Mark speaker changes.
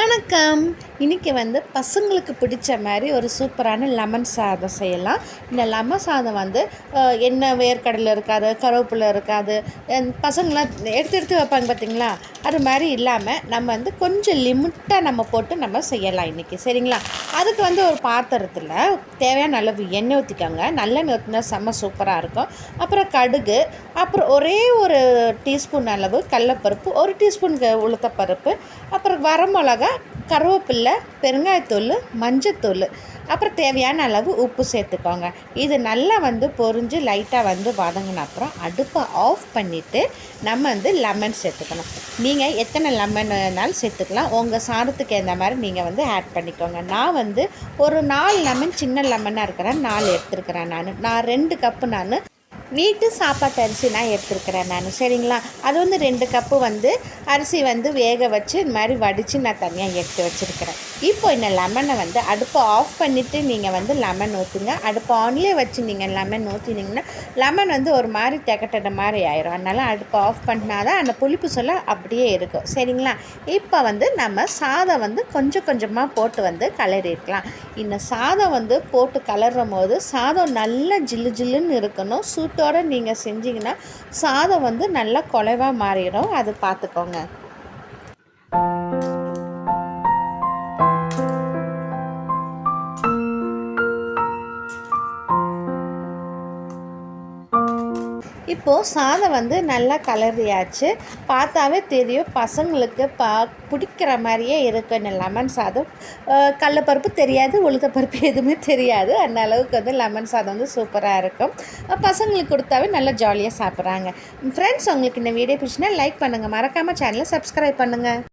Speaker 1: வணக்கம். இன்றைக்கி பசங்களுக்கு பிடிச்ச மாதிரி ஒரு சூப்பரான லெமன் சாதம் செய்யலாம். இந்த லெமன் சாதம் எண்ணெய் வேர்க்கடலை இருக்காது, கருவேப்பிலை இருக்காது, பசங்களாம் எடுத்து வைப்பாங்க பார்த்திங்களா, அது மாதிரி இல்லாமல் நம்ம கொஞ்சம் லிமிட்டாக நம்ம போட்டு நம்ம செய்யலாம் இன்றைக்கி. சரிங்களா? அதுக்கு ஒரு பாத்திரத்தில் தேவையான அளவு எண்ணெய் ஊற்றிக்கோங்க. நல்லெண்ணெய் ஊற்றினா செம்ம சூப்பராக இருக்கும். அப்புறம் கடுகு, அப்புறம் ஒரே ஒரு டீஸ்பூன் அளவு கடலப்பருப்பு, ஒரு டீஸ்பூன் உளுத்தப்பருப்பு, அப்புறம் வரமிளகா, கருவேப்பில்லை, பெருங்காயத்தூள், மஞ்சத்தூள், அப்புறம் தேவையான அளவு உப்பு சேர்த்துக்கோங்க. இது நல்லா பொரிஞ்சு லைட்டாக வதங்கின அப்புறம் அடுப்பை ஆஃப் பண்ணிவிட்டு நம்ம லெமன் சேர்த்துக்கணும். நீங்கள் எத்தனை லெமன் வேணாலும் சேர்த்துக்கலாம். உங்கள் சாதத்துக்கு ஏற்ற மாதிரி நீங்கள் ஆட் பண்ணிக்கோங்க. நான் ஒரு 4 லெமன், சின்ன லெமனாக இருக்கிறேன், 4 எடுத்துருக்கிறேன். நான் 2 கப்பு வீட்டு சாப்பாட்டு அரிசி நான் எடுத்துருக்கிறேன் நான். சரிங்களா? அது 2 கப்பு அரிசி வேக வச்சு இந்த மாதிரி வடித்து நான் தனியாக எடுத்து வச்சுருக்கிறேன். இப்போ இந்த லெமனை அடுப்பை ஆஃப் பண்ணிவிட்டு நீங்கள் லெமன் ஊற்றுங்க. அடுப்பு ஆன்லேயே வச்சு நீங்கள் லெமன் ஊற்றினீங்கன்னா லெமன் ஒரு மாதிரி திகட்டட மாதிரி ஆயிரும். அதனால் அடுப்பை ஆஃப் பண்ணினா தான் அந்த புளிப்பு சொல்ல அப்படியே இருக்கும். சரிங்களா? இப்போ நம்ம சாதம் கொஞ்சம் கொஞ்சமாக போட்டு கலரிக்கலாம். இந்த சாதம் போட்டு கலரும் போது சாதம் நல்லா ஜில்லு ஜில்லுன்னு இருக்கணும். சூட்டோடு நீங்கள் செஞ்சிங்கன்னா சாதம் நல்லா குலைவாக மாறிடும். அது பார்த்துக்கோங்க. இப்போது சாதம் நல்லா கலரியாச்சு. பார்த்தாவே தெரியும் பசங்களுக்கு பிடிக்கிற மாதிரியே இருக்குது இந்த லெமன் சாதம். கடலப்பருப்பு தெரியாது, உளுத்தப்பருப்பு எதுவுமே தெரியாது. அந்த அளவுக்கு லெமன் சாதம் சூப்பராக இருக்கும். பசங்களுக்கு கொடுத்தாவே நல்லா ஜாலியாக சாப்பிட்றாங்க. ஃப்ரெண்ட்ஸ், உங்களுக்கு இந்த வீடியோ பிடிச்சினா லைக் பண்ணுங்கள். மறக்காமல் சேனலை சப்ஸ்கிரைப் பண்ணுங்கள்.